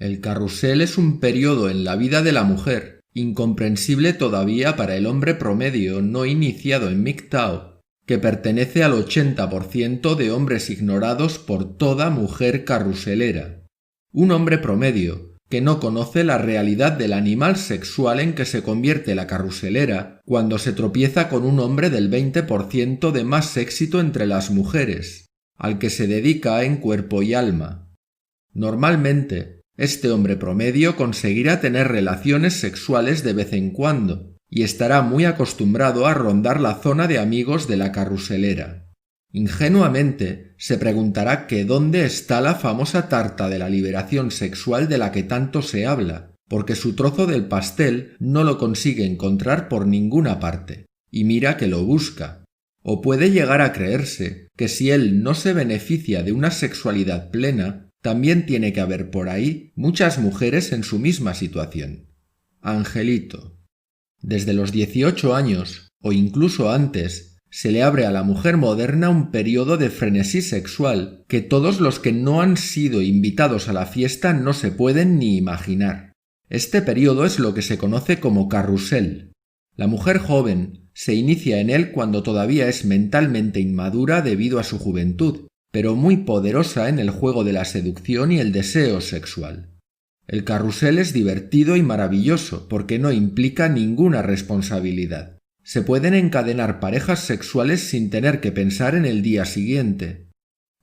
El carrusel es un periodo en la vida de la mujer, incomprensible todavía para el hombre promedio no iniciado en MGTOW, que pertenece al 80% de hombres ignorados por toda mujer carruselera. Un hombre promedio que no conoce la realidad del animal sexual en que se convierte la carruselera cuando se tropieza con un hombre del 20% de más éxito entre las mujeres, al que se dedica en cuerpo y alma. Normalmente, este hombre promedio conseguirá tener relaciones sexuales de vez en cuando y estará muy acostumbrado a rondar la zona de amigos de la carruselera. Ingenuamente se preguntará que dónde está la famosa tarta de la liberación sexual de la que tanto se habla, porque su trozo del pastel no lo consigue encontrar por ninguna parte, y mira que lo busca. O puede llegar a creerse que si él no se beneficia de una sexualidad plena, también tiene que haber por ahí muchas mujeres en su misma situación. Angelito. Desde los 18 años, o incluso antes, se le abre a la mujer moderna un periodo de frenesí sexual que todos los que no han sido invitados a la fiesta no se pueden ni imaginar. Este periodo es lo que se conoce como carrusel. La mujer joven se inicia en él cuando todavía es mentalmente inmadura debido a su juventud, pero muy poderosa en el juego de la seducción y el deseo sexual. El carrusel es divertido y maravilloso porque no implica ninguna responsabilidad. Se pueden encadenar parejas sexuales sin tener que pensar en el día siguiente.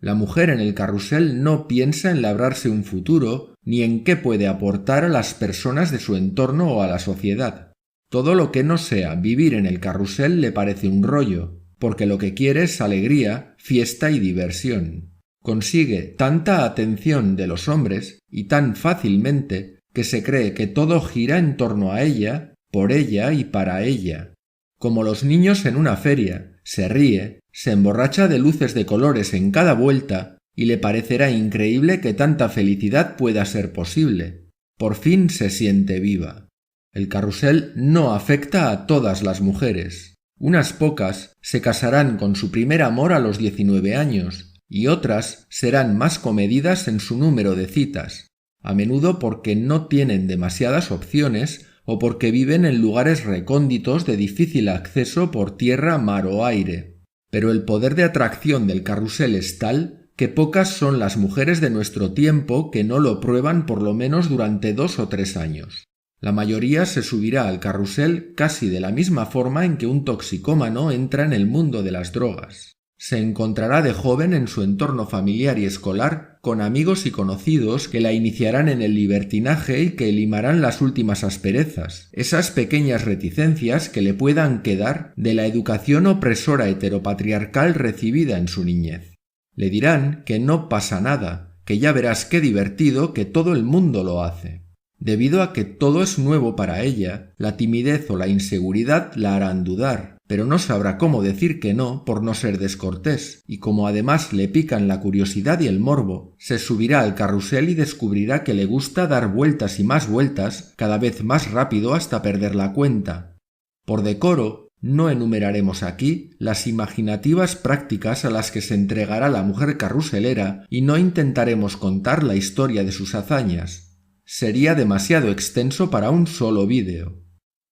La mujer en el carrusel no piensa en labrarse un futuro ni en qué puede aportar a las personas de su entorno o a la sociedad. Todo lo que no sea vivir en el carrusel le parece un rollo, porque lo que quiere es alegría, fiesta y diversión. Consigue tanta atención de los hombres y tan fácilmente que se cree que todo gira en torno a ella, por ella y para ella. Como los niños en una feria, se ríe, se emborracha de luces de colores en cada vuelta y le parecerá increíble que tanta felicidad pueda ser posible. Por fin se siente viva. El carrusel no afecta a todas las mujeres. Unas pocas se casarán con su primer amor a los 19 años y otras serán más comedidas en su número de citas, a menudo porque no tienen demasiadas opciones o porque viven en lugares recónditos de difícil acceso por tierra, mar o aire. Pero el poder de atracción del carrusel es tal que pocas son las mujeres de nuestro tiempo que no lo prueban por lo menos durante 2 o 3 años. La mayoría se subirá al carrusel casi de la misma forma en que un toxicómano entra en el mundo de las drogas. Se encontrará de joven en su entorno familiar y escolar con amigos y conocidos que la iniciarán en el libertinaje y que limarán las últimas asperezas, esas pequeñas reticencias que le puedan quedar de la educación opresora heteropatriarcal recibida en su niñez. Le dirán que no pasa nada, que ya verás qué divertido, que todo el mundo lo hace. Debido a que todo es nuevo para ella, la timidez o la inseguridad la harán dudar, pero no sabrá cómo decir que no por no ser descortés, y como además le pican la curiosidad y el morbo, se subirá al carrusel y descubrirá que le gusta dar vueltas y más vueltas, cada vez más rápido hasta perder la cuenta. Por decoro, no enumeraremos aquí las imaginativas prácticas a las que se entregará la mujer carruselera y no intentaremos contar la historia de sus hazañas. Sería demasiado extenso para un solo vídeo.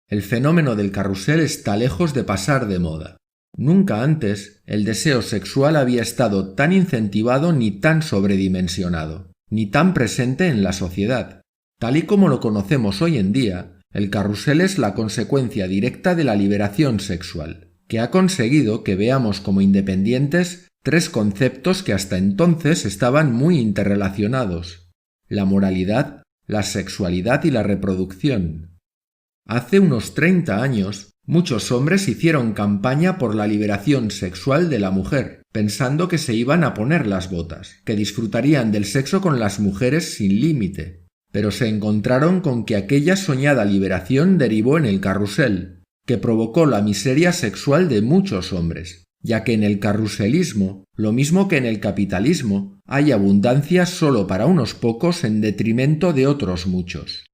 El fenómeno del carrusel está lejos de pasar de moda. Nunca antes el deseo sexual había estado tan incentivado ni tan sobredimensionado, ni tan presente en la sociedad. Tal y como lo conocemos hoy en día, el carrusel es la consecuencia directa de la liberación sexual, que ha conseguido que veamos como independientes 3 conceptos que hasta entonces estaban muy interrelacionados: la moralidad, la sexualidad y la reproducción. Hace unos 30 años, muchos hombres hicieron campaña por la liberación sexual de la mujer, pensando que se iban a poner las botas, que disfrutarían del sexo con las mujeres sin límite, pero se encontraron con que aquella soñada liberación derivó en el carrusel, que provocó la miseria sexual de muchos hombres, ya que en el carruselismo, lo mismo que en el capitalismo, hay abundancia solo para unos pocos en detrimento de otros muchos.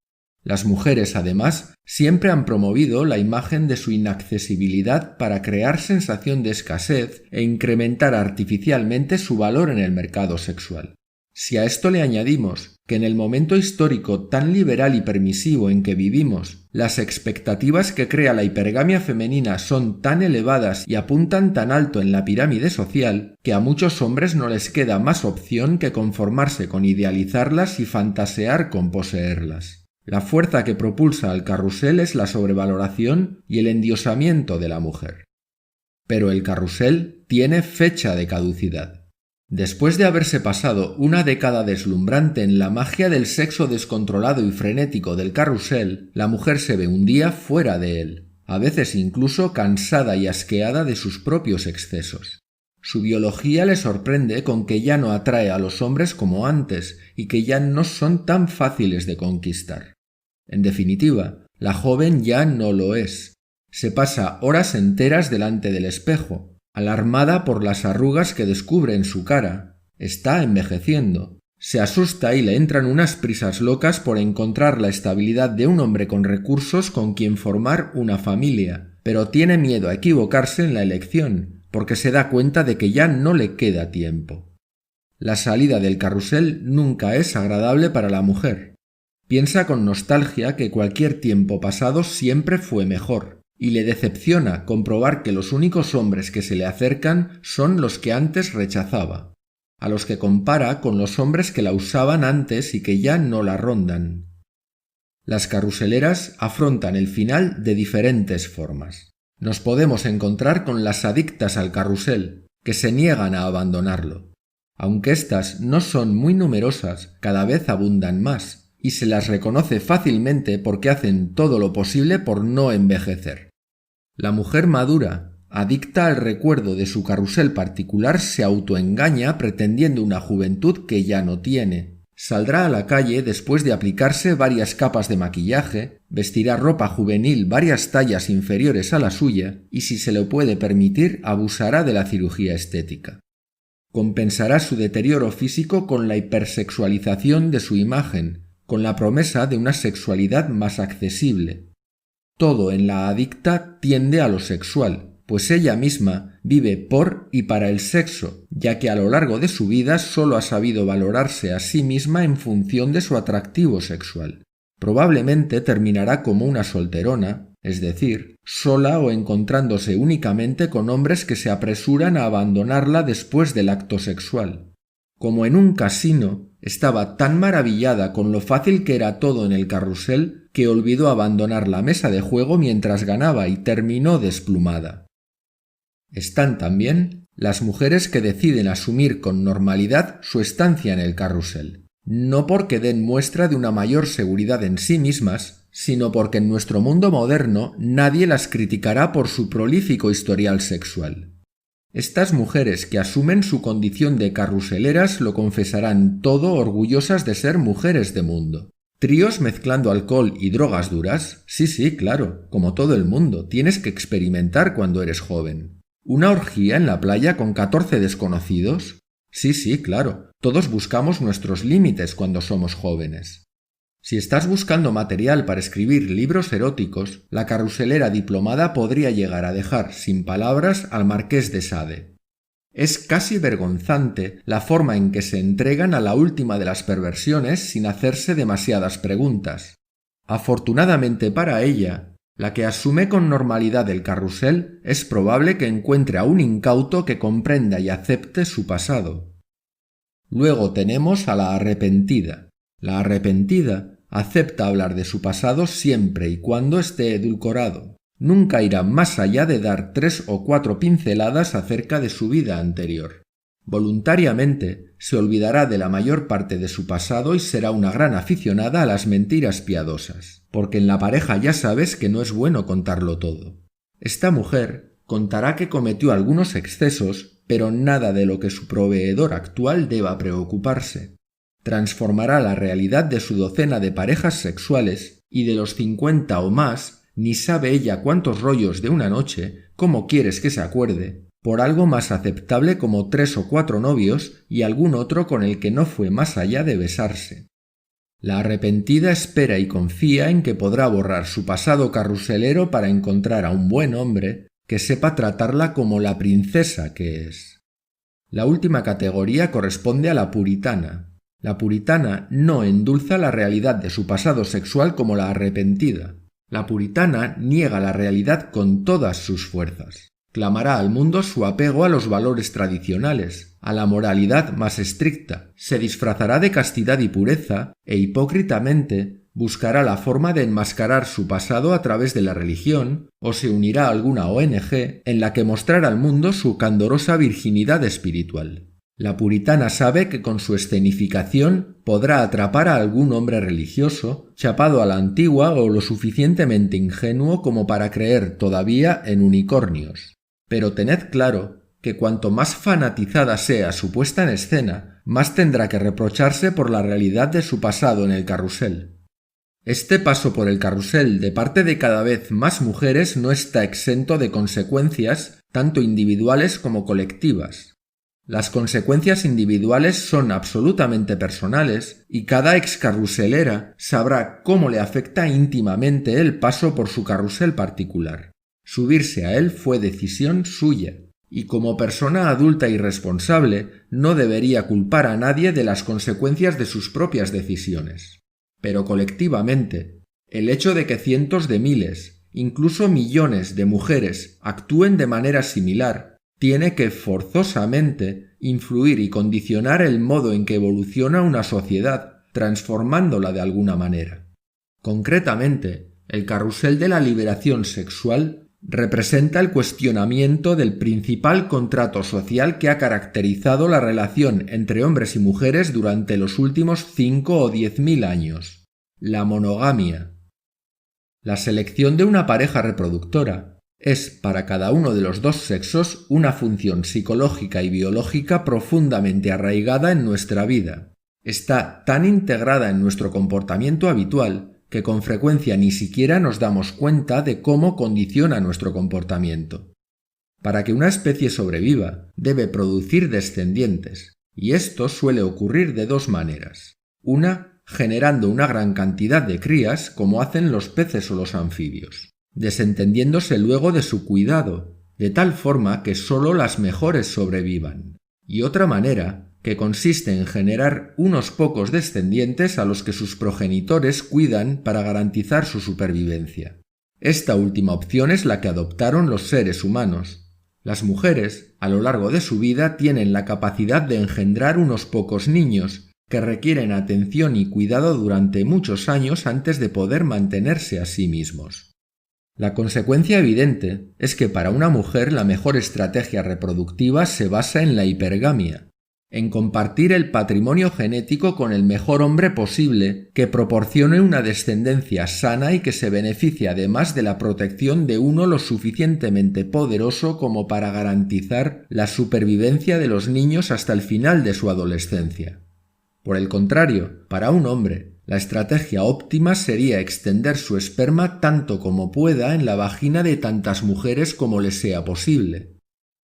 Las mujeres, además, siempre han promovido la imagen de su inaccesibilidad para crear sensación de escasez e incrementar artificialmente su valor en el mercado sexual. Si a esto le añadimos que en el momento histórico tan liberal y permisivo en que vivimos, las expectativas que crea la hipergamia femenina son tan elevadas y apuntan tan alto en la pirámide social, que a muchos hombres no les queda más opción que conformarse con idealizarlas y fantasear con poseerlas. La fuerza que propulsa al carrusel es la sobrevaloración y el endiosamiento de la mujer. Pero el carrusel tiene fecha de caducidad. Después de haberse pasado una década deslumbrante en la magia del sexo descontrolado y frenético del carrusel, la mujer se ve un día fuera de él, a veces incluso cansada y asqueada de sus propios excesos. Su biología le sorprende con que ya no atrae a los hombres como antes y que ya no son tan fáciles de conquistar. En definitiva, la joven ya no lo es. Se pasa horas enteras delante del espejo, alarmada por las arrugas que descubre en su cara. Está envejeciendo. Se asusta y le entran unas prisas locas por encontrar la estabilidad de un hombre con recursos con quien formar una familia, pero tiene miedo a equivocarse en la elección, porque se da cuenta de que ya no le queda tiempo. La salida del carrusel nunca es agradable para la mujer. Piensa con nostalgia que cualquier tiempo pasado siempre fue mejor, y le decepciona comprobar que los únicos hombres que se le acercan son los que antes rechazaba, a los que compara con los hombres que la usaban antes y que ya no la rondan. Las carruseleras afrontan el final de diferentes formas. Nos podemos encontrar con las adictas al carrusel, que se niegan a abandonarlo. Aunque éstas no son muy numerosas, cada vez abundan más, y se las reconoce fácilmente porque hacen todo lo posible por no envejecer. La mujer madura, adicta al recuerdo de su carrusel particular, se autoengaña pretendiendo una juventud que ya no tiene. Saldrá a la calle después de aplicarse varias capas de maquillaje, vestirá ropa juvenil varias tallas inferiores a la suya y, si se lo puede permitir, abusará de la cirugía estética. Compensará su deterioro físico con la hipersexualización de su imagen, con la promesa de una sexualidad más accesible. Todo en la adicta tiende a lo sexual, pues ella misma vive por y para el sexo, ya que a lo largo de su vida solo ha sabido valorarse a sí misma en función de su atractivo sexual. Probablemente terminará como una solterona, es decir, sola o encontrándose únicamente con hombres que se apresuran a abandonarla después del acto sexual. Como en un casino, estaba tan maravillada con lo fácil que era todo en el carrusel que olvidó abandonar la mesa de juego mientras ganaba y terminó desplumada. Están también las mujeres que deciden asumir con normalidad su estancia en el carrusel, no porque den muestra de una mayor seguridad en sí mismas, sino porque en nuestro mundo moderno nadie las criticará por su prolífico historial sexual. Estas mujeres que asumen su condición de carruseleras lo confesarán todo orgullosas de ser mujeres de mundo. ¿Tríos mezclando alcohol y drogas duras? Sí, claro, como todo el mundo, tienes que experimentar cuando eres joven. ¿Una orgía en la playa con 14 desconocidos? Sí, claro, todos buscamos nuestros límites cuando somos jóvenes. Si estás buscando material para escribir libros eróticos, la carruselera diplomada podría llegar a dejar sin palabras al Marqués de Sade. Es casi vergonzante la forma en que se entregan a la última de las perversiones sin hacerse demasiadas preguntas. Afortunadamente para ella, la que asume con normalidad el carrusel, es probable que encuentre a un incauto que comprenda y acepte su pasado. Luego tenemos a la arrepentida. La arrepentida acepta hablar de su pasado siempre y cuando esté edulcorado. Nunca irá más allá de dar 3 o 4 pinceladas acerca de su vida anterior. Voluntariamente se olvidará de la mayor parte de su pasado y será una gran aficionada a las mentiras piadosas, porque en la pareja ya sabes que no es bueno contarlo todo. Esta mujer contará que cometió algunos excesos, pero nada de lo que su proveedor actual deba preocuparse. Transformará la realidad de su docena de parejas sexuales y de los 50 o más, ni sabe ella cuántos rollos de una noche, cómo quieres que se acuerde, por algo más aceptable como 3 o 4 novios y algún otro con el que no fue más allá de besarse. La arrepentida espera y confía en que podrá borrar su pasado carruselero para encontrar a un buen hombre que sepa tratarla como la princesa que es. La última categoría corresponde a la puritana. La puritana no endulza la realidad de su pasado sexual como la arrepentida. La puritana niega la realidad con todas sus fuerzas. Clamará al mundo su apego a los valores tradicionales, a la moralidad más estricta, se disfrazará de castidad y pureza e hipócritamente buscará la forma de enmascarar su pasado a través de la religión o se unirá a alguna ONG en la que mostrará al mundo su candorosa virginidad espiritual. La puritana sabe que con su escenificación podrá atrapar a algún hombre religioso, chapado a la antigua o lo suficientemente ingenuo como para creer todavía en unicornios. Pero tened claro que cuanto más fanatizada sea su puesta en escena, más tendrá que reprocharse por la realidad de su pasado en el carrusel. Este paso por el carrusel de parte de cada vez más mujeres no está exento de consecuencias tanto individuales como colectivas. Las consecuencias individuales son absolutamente personales y cada excarruselera sabrá cómo le afecta íntimamente el paso por su carrusel particular. Subirse a él fue decisión suya, y como persona adulta y responsable no debería culpar a nadie de las consecuencias de sus propias decisiones. Pero colectivamente, el hecho de que cientos de miles, incluso millones de mujeres actúen de manera similar, tiene que forzosamente influir y condicionar el modo en que evoluciona una sociedad, transformándola de alguna manera. Concretamente, el carrusel de la liberación sexual representa el cuestionamiento del principal contrato social que ha caracterizado la relación entre hombres y mujeres durante los últimos 5 o 10.000 años: la monogamia. La selección de una pareja reproductora es para cada uno de los dos sexos una función psicológica y biológica profundamente arraigada en nuestra vida. Está tan integrada en nuestro comportamiento habitual que con frecuencia ni siquiera nos damos cuenta de cómo condiciona nuestro comportamiento. Para que una especie sobreviva, debe producir descendientes, y esto suele ocurrir de dos maneras. Una, generando una gran cantidad de crías, como hacen los peces o los anfibios, desentendiéndose luego de su cuidado, de tal forma que sólo las mejores sobrevivan. Y otra manera, que consiste en generar unos pocos descendientes a los que sus progenitores cuidan para garantizar su supervivencia. Esta última opción es la que adoptaron los seres humanos. Las mujeres, a lo largo de su vida, tienen la capacidad de engendrar unos pocos niños que requieren atención y cuidado durante muchos años antes de poder mantenerse a sí mismos. La consecuencia evidente es que para una mujer la mejor estrategia reproductiva se basa en la hipergamia, en compartir el patrimonio genético con el mejor hombre posible que proporcione una descendencia sana y que se beneficie además de la protección de uno lo suficientemente poderoso como para garantizar la supervivencia de los niños hasta el final de su adolescencia. Por el contrario, para un hombre, la estrategia óptima sería extender su esperma tanto como pueda en la vagina de tantas mujeres como le sea posible.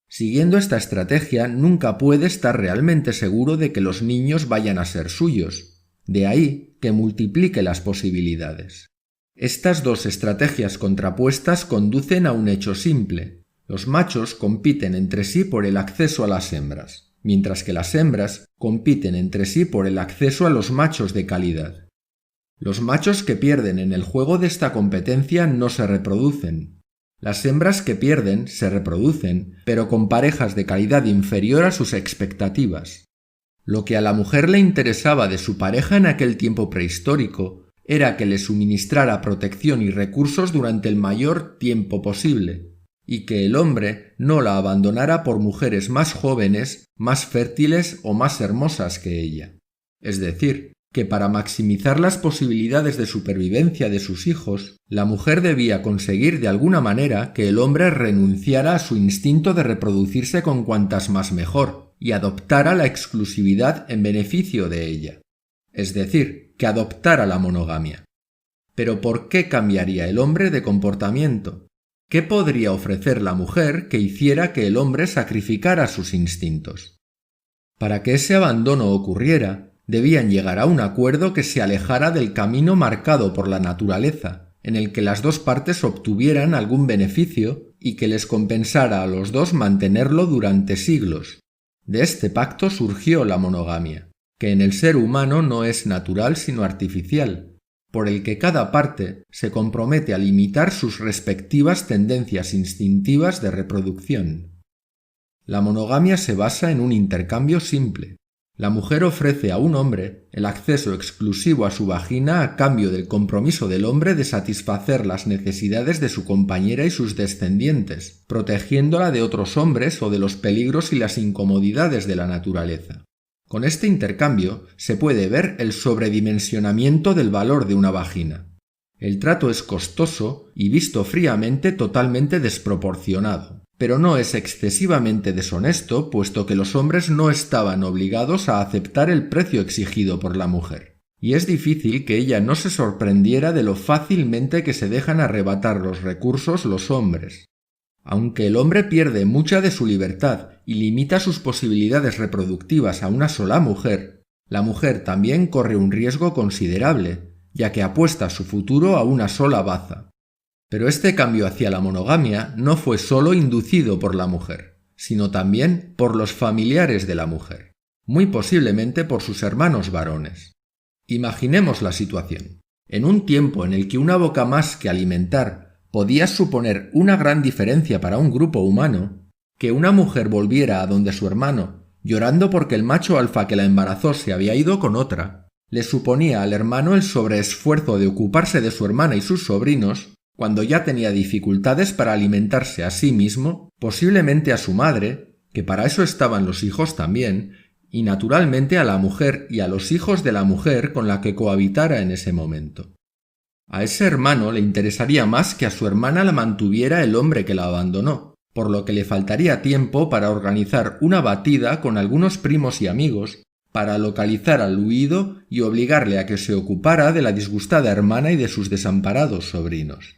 Siguiendo esta estrategia, nunca puede estar realmente seguro de que los niños vayan a ser suyos. De ahí que multiplique las posibilidades. Estas dos estrategias contrapuestas conducen a un hecho simple. Los machos compiten entre sí por el acceso a las hembras, mientras que las hembras compiten entre sí por el acceso a los machos de calidad. Los machos que pierden en el juego de esta competencia no se reproducen. Las hembras que pierden se reproducen, pero con parejas de calidad inferior a sus expectativas. Lo que a la mujer le interesaba de su pareja en aquel tiempo prehistórico era que le suministrara protección y recursos durante el mayor tiempo posible, y que el hombre no la abandonara por mujeres más jóvenes, más fértiles o más hermosas que ella. Es decir, que para maximizar las posibilidades de supervivencia de sus hijos, la mujer debía conseguir de alguna manera que el hombre renunciara a su instinto de reproducirse con cuantas más mejor y adoptara la exclusividad en beneficio de ella. Es decir, que adoptara la monogamia. Pero ¿por qué cambiaría el hombre de comportamiento? ¿Qué podría ofrecer la mujer que hiciera que el hombre sacrificara sus instintos? Para que ese abandono ocurriera, debían llegar a un acuerdo que se alejara del camino marcado por la naturaleza, en el que las dos partes obtuvieran algún beneficio y que les compensara a los dos mantenerlo durante siglos. De este pacto surgió la monogamia. que en el ser humano no es natural sino artificial, por el que cada parte se compromete a limitar sus respectivas tendencias instintivas de reproducción. La monogamia se basa en un intercambio simple. La mujer ofrece a un hombre el acceso exclusivo a su vagina a cambio del compromiso del hombre de satisfacer las necesidades de su compañera y sus descendientes, protegiéndola de otros hombres o de los peligros y las incomodidades de la naturaleza. Con este intercambio se puede ver el sobredimensionamiento del valor de una vagina. El trato es costoso y, visto fríamente, totalmente desproporcionado. Pero no es excesivamente deshonesto, puesto que los hombres no estaban obligados a aceptar el precio exigido por la mujer, y es difícil que ella no se sorprendiera de lo fácilmente que se dejan arrebatar los recursos los hombres. Aunque el hombre pierde mucha de su libertad y limita sus posibilidades reproductivas a una sola mujer, la mujer también corre un riesgo considerable, ya que apuesta su futuro a una sola baza. Pero este cambio hacia la monogamia no fue solo inducido por la mujer, sino también por los familiares de la mujer, muy posiblemente por sus hermanos varones. Imaginemos la situación. En un tiempo en el que una boca más que alimentar podía suponer una gran diferencia para un grupo humano, que una mujer volviera a donde su hermano, llorando porque el macho alfa que la embarazó se había ido con otra, le suponía al hermano el sobreesfuerzo de ocuparse de su hermana y sus sobrinos, cuando ya tenía dificultades para alimentarse a sí mismo, posiblemente a su madre, que para eso estaban los hijos también, y naturalmente a la mujer y a los hijos de la mujer con la que cohabitara en ese momento. A ese hermano le interesaría más que a su hermana la mantuviera el hombre que la abandonó, por lo que le faltaría tiempo para organizar una batida con algunos primos y amigos, para localizar al huido y obligarle a que se ocupara de la disgustada hermana y de sus desamparados sobrinos.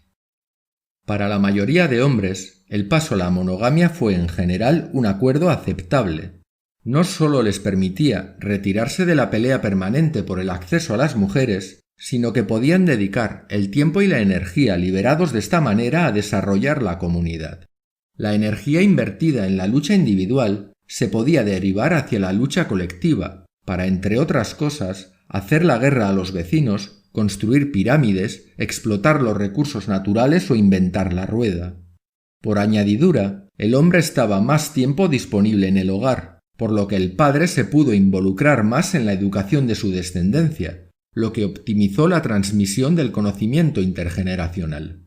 Para la mayoría de hombres, el paso a la monogamia fue en general un acuerdo aceptable. No solo les permitía retirarse de la pelea permanente por el acceso a las mujeres, sino que podían dedicar el tiempo y la energía liberados de esta manera a desarrollar la comunidad. La energía invertida en la lucha individual se podía derivar hacia la lucha colectiva, para, entre otras cosas, hacer la guerra a los vecinos, construir pirámides, explotar los recursos naturales o inventar la rueda. Por añadidura, el hombre estaba más tiempo disponible en el hogar, por lo que el padre se pudo involucrar más en la educación de su descendencia, lo que optimizó la transmisión del conocimiento intergeneracional.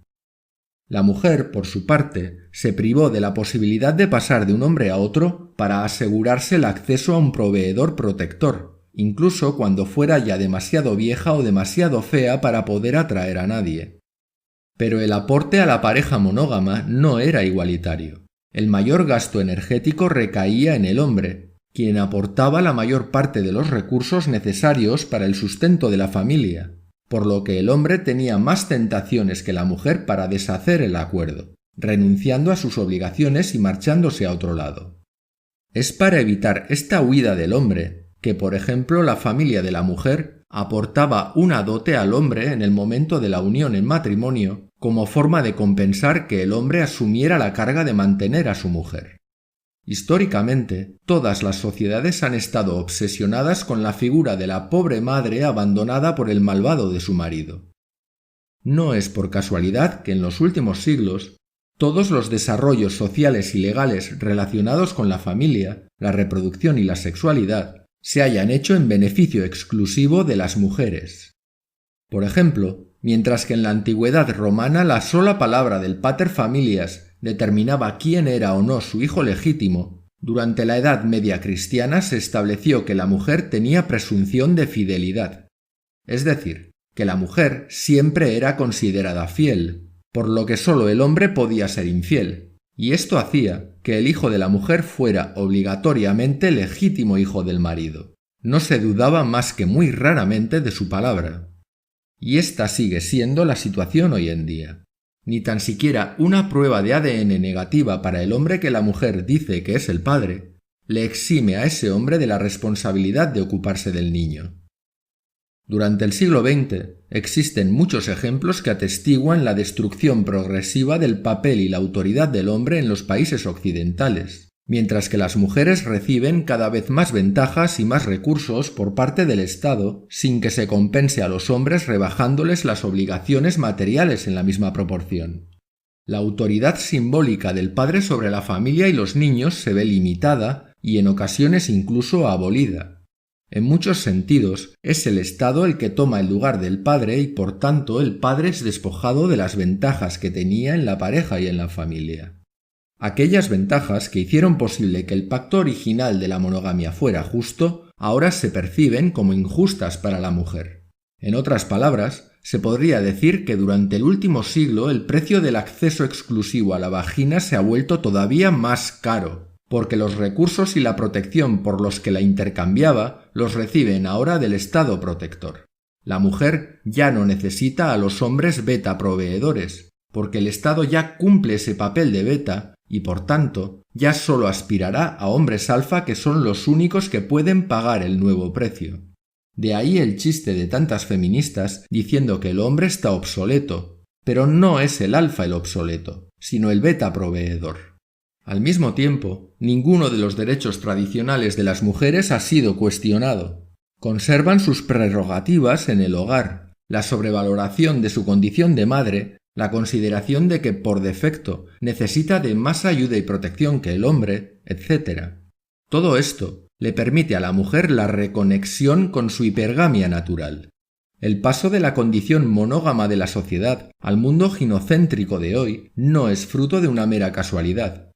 La mujer, por su parte, se privó de la posibilidad de pasar de un hombre a otro para asegurarse el acceso a un proveedor protector, incluso cuando fuera ya demasiado vieja o demasiado fea para poder atraer a nadie. Pero el aporte a la pareja monógama no era igualitario. El mayor gasto energético recaía en el hombre, quien aportaba la mayor parte de los recursos necesarios para el sustento de la familia, por lo que el hombre tenía más tentaciones que la mujer para deshacer el acuerdo, renunciando a sus obligaciones y marchándose a otro lado. Es para evitar esta huida del hombre que, por ejemplo, la familia de la mujer aportaba una dote al hombre en el momento de la unión en matrimonio como forma de compensar que el hombre asumiera la carga de mantener a su mujer. Históricamente, todas las sociedades han estado obsesionadas con la figura de la pobre madre abandonada por el malvado de su marido. No es por casualidad que en los últimos siglos todos los desarrollos sociales y legales relacionados con la familia, la reproducción y la sexualidad se hayan hecho en beneficio exclusivo de las mujeres. Por ejemplo, mientras que en la antigüedad romana la sola palabra del pater familias determinaba quién era o no su hijo legítimo, durante la Edad Media cristiana se estableció que la mujer tenía presunción de fidelidad, es decir, que la mujer siempre era considerada fiel, por lo que solo el hombre podía ser infiel, y esto hacía que el hijo de la mujer fuera obligatoriamente legítimo hijo del marido. No se dudaba más que muy raramente de su palabra. Y esta sigue siendo la situación hoy en día. Ni tan siquiera una prueba de ADN negativa para el hombre que la mujer dice que es el padre le exime a ese hombre de la responsabilidad de ocuparse del niño. Durante el siglo XX existen muchos ejemplos que atestiguan la destrucción progresiva del papel y la autoridad del hombre en los países occidentales, mientras que las mujeres reciben cada vez más ventajas y más recursos por parte del Estado sin que se compense a los hombres rebajándoles las obligaciones materiales en la misma proporción. La autoridad simbólica del padre sobre la familia y los niños se ve limitada y en ocasiones incluso abolida. En muchos sentidos, es el Estado el que toma el lugar del padre y por tanto el padre es despojado de las ventajas que tenía en la pareja y en la familia. Aquellas ventajas que hicieron posible que el pacto original de la monogamia fuera justo, ahora se perciben como injustas para la mujer. En otras palabras, se podría decir que durante el último siglo el precio del acceso exclusivo a la vagina se ha vuelto todavía más caro, porque los recursos y la protección por los que la intercambiaba los reciben ahora del Estado protector. La mujer ya no necesita a los hombres beta proveedores, porque el Estado ya cumple ese papel de beta y por tanto ya solo aspirará a hombres alfa que son los únicos que pueden pagar el nuevo precio. De ahí el chiste de tantas feministas diciendo que el hombre está obsoleto, pero no es el alfa el obsoleto, sino el beta proveedor. Al mismo tiempo, ninguno de los derechos tradicionales de las mujeres ha sido cuestionado. Conservan sus prerrogativas en el hogar, la sobrevaloración de su condición de madre, la consideración de que por defecto necesita de más ayuda y protección que el hombre, etc. Todo esto le permite a la mujer la reconexión con su hipergamia natural. El paso de la condición monógama de la sociedad al mundo ginocéntrico de hoy no es fruto de una mera casualidad.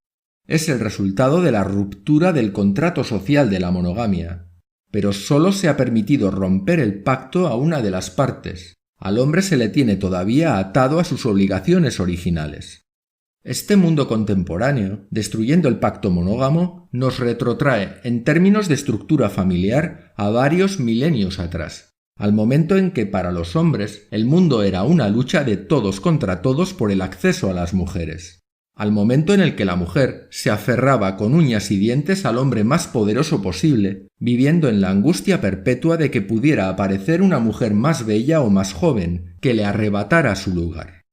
Es el resultado de la ruptura del contrato social de la monogamia. Pero solo se ha permitido romper el pacto a una de las partes. Al hombre se le tiene todavía atado a sus obligaciones originales. Este mundo contemporáneo, destruyendo el pacto monógamo, nos retrotrae en términos de estructura familiar a varios milenios atrás, al momento en que para los hombres el mundo era una lucha de todos contra todos por el acceso a las mujeres, al momento en el que la mujer se aferraba con uñas y dientes al hombre más poderoso posible, viviendo en la angustia perpetua de que pudiera aparecer una mujer más bella o más joven que le arrebatara su lugar.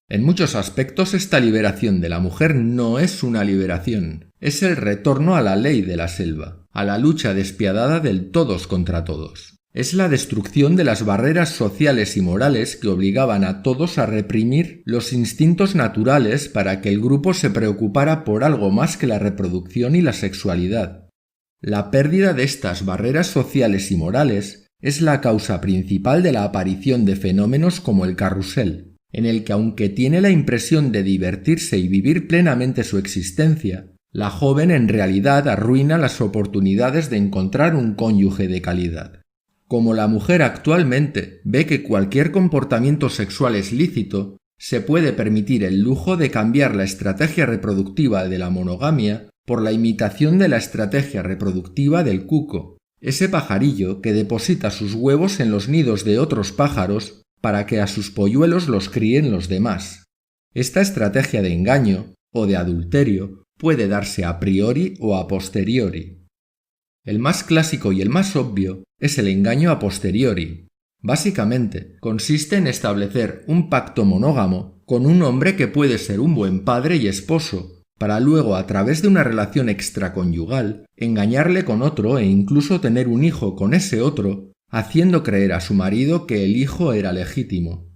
En muchos aspectos esta liberación de la mujer no es una liberación, es el retorno a la ley de la selva, a la lucha despiadada del todos contra todos. Es la destrucción de las barreras sociales y morales que obligaban a todos a reprimir los instintos naturales para que el grupo se preocupara por algo más que la reproducción y la sexualidad. La pérdida de estas barreras sociales y morales es la causa principal de la aparición de fenómenos como el carrusel, en el que aunque tiene la impresión de divertirse y vivir plenamente su existencia, la joven en realidad arruina las oportunidades de encontrar un cónyuge de calidad. Como la mujer actualmente ve que cualquier comportamiento sexual es lícito, se puede permitir el lujo de cambiar la estrategia reproductiva de la monogamia por la imitación de la estrategia reproductiva del cuco, ese pajarillo que deposita sus huevos en los nidos de otros pájaros para que a sus polluelos los críen los demás. Esta estrategia de engaño o de adulterio puede darse a priori o a posteriori. El más clásico y el más obvio es el engaño a posteriori. Básicamente, consiste en establecer un pacto monógamo con un hombre que puede ser un buen padre y esposo, para luego, a través de una relación extraconyugal, engañarle con otro e incluso tener un hijo con ese otro, haciendo creer a su marido que el hijo era legítimo.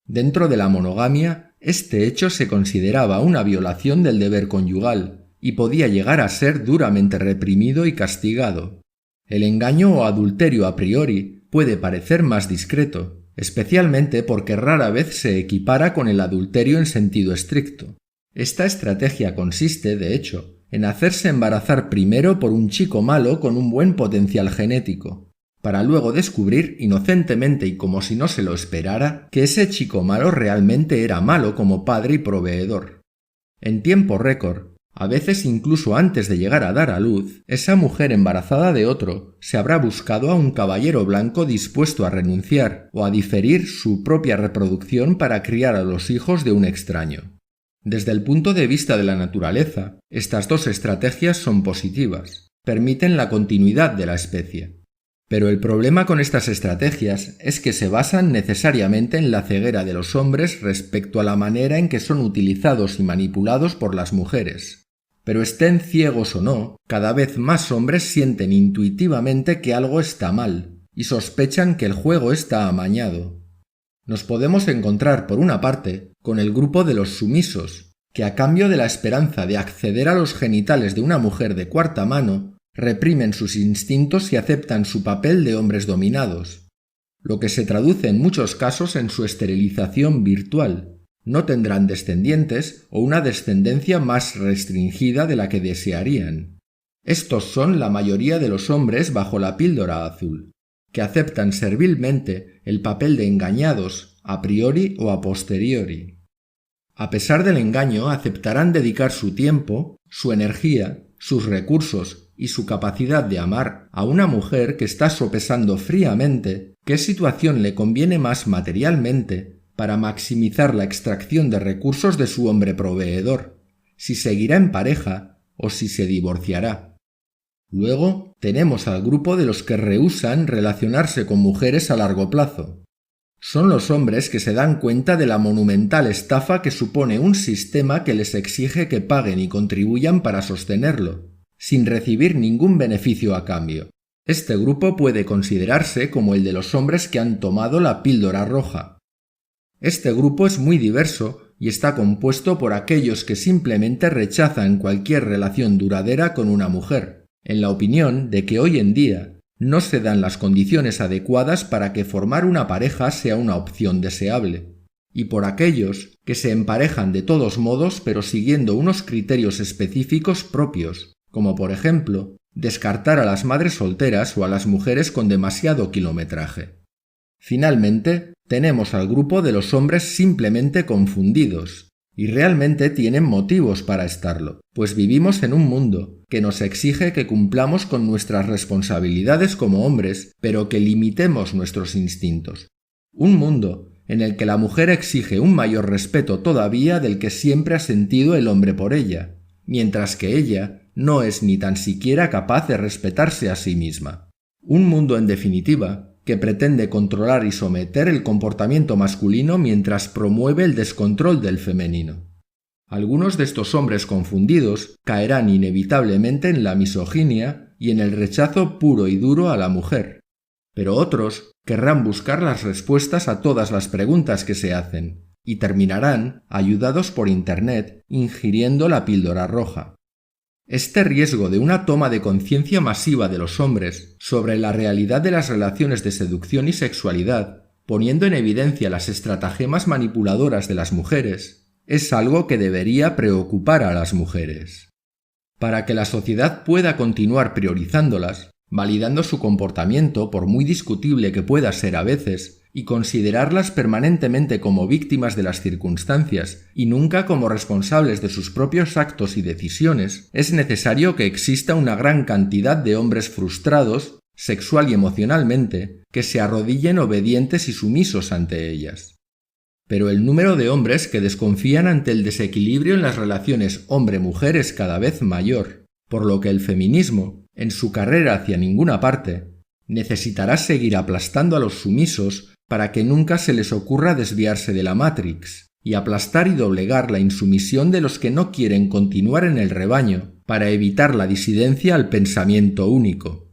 Dentro de la monogamia, este hecho se consideraba una violación del deber conyugal y podía llegar a ser duramente reprimido y castigado. El engaño o adulterio a priori puede parecer más discreto, especialmente porque rara vez se equipara con el adulterio en sentido estricto. Esta estrategia consiste, de hecho, en hacerse embarazar primero por un chico malo con un buen potencial genético, para luego descubrir inocentemente y como si no se lo esperara que ese chico malo realmente era malo como padre y proveedor. En tiempo récord, a veces incluso antes de llegar a dar a luz, esa mujer embarazada de otro se habrá buscado a un caballero blanco dispuesto a renunciar o a diferir su propia reproducción para criar a los hijos de un extraño. Desde el punto de vista de la naturaleza, estas dos estrategias son positivas, permiten la continuidad de la especie. Pero el problema con estas estrategias es que se basan necesariamente en la ceguera de los hombres respecto a la manera en que son utilizados y manipulados por las mujeres. pero estén ciegos o no, cada vez más hombres sienten intuitivamente que algo está mal y sospechan que el juego está amañado. Nos podemos encontrar, por una parte, con el grupo de los sumisos, que a cambio de la esperanza de acceder a los genitales de una mujer de cuarta mano, reprimen sus instintos y aceptan su papel de hombres dominados, lo que se traduce en muchos casos en su esterilización virtual. No tendrán descendientes o una descendencia más restringida de la que desearían. Estos son la mayoría de los hombres bajo la píldora azul, que aceptan servilmente el papel de engañados a priori o a posteriori. A pesar del engaño, aceptarán dedicar su tiempo, su energía, sus recursos y su capacidad de amar a una mujer que está sopesando fríamente qué situación le conviene más materialmente para maximizar la extracción de recursos de su hombre proveedor, si seguirá en pareja o si se divorciará. Luego tenemos al grupo de los que rehúsan relacionarse con mujeres a largo plazo. Son los hombres que se dan cuenta de la monumental estafa que supone un sistema que les exige que paguen y contribuyan para sostenerlo, sin recibir ningún beneficio a cambio. Este grupo puede considerarse como el de los hombres que han tomado la píldora roja. Este grupo es muy diverso y está compuesto por aquellos que simplemente rechazan cualquier relación duradera con una mujer, en la opinión de que hoy en día no se dan las condiciones adecuadas para que formar una pareja sea una opción deseable, y por aquellos que se emparejan de todos modos pero siguiendo unos criterios específicos propios, como por ejemplo, descartar a las madres solteras o a las mujeres con demasiado kilometraje. Finalmente, tenemos al grupo de los hombres simplemente confundidos, y realmente tienen motivos para estarlo, pues vivimos en un mundo que nos exige que cumplamos con nuestras responsabilidades como hombres, pero que limitemos nuestros instintos. Un mundo en el que la mujer exige un mayor respeto todavía del que siempre ha sentido el hombre por ella, mientras que ella no es ni tan siquiera capaz de respetarse a sí misma. Un mundo, en definitiva, que pretende controlar y someter el comportamiento masculino mientras promueve el descontrol del femenino. Algunos de estos hombres confundidos caerán inevitablemente en la misoginia y en el rechazo puro y duro a la mujer, pero otros querrán buscar las respuestas a todas las preguntas que se hacen y terminarán ayudados por Internet ingiriendo la píldora roja. Este riesgo de una toma de conciencia masiva de los hombres sobre la realidad de las relaciones de seducción y sexualidad, poniendo en evidencia las estratagemas manipuladoras de las mujeres, es algo que debería preocupar a las mujeres. Para que la sociedad pueda continuar priorizándolas, validando su comportamiento por muy discutible que pueda ser a veces, y considerarlas permanentemente como víctimas de las circunstancias y nunca como responsables de sus propios actos y decisiones, es necesario que exista una gran cantidad de hombres frustrados, sexual y emocionalmente, que se arrodillen obedientes y sumisos ante ellas. Pero el número de hombres que desconfían ante el desequilibrio en las relaciones hombre-mujer es cada vez mayor, por lo que el feminismo, en su carrera hacia ninguna parte, necesitará seguir aplastando a los sumisos para que nunca se les ocurra desviarse de la Matrix, y aplastar y doblegar la insumisión de los que no quieren continuar en el rebaño para evitar la disidencia al pensamiento único.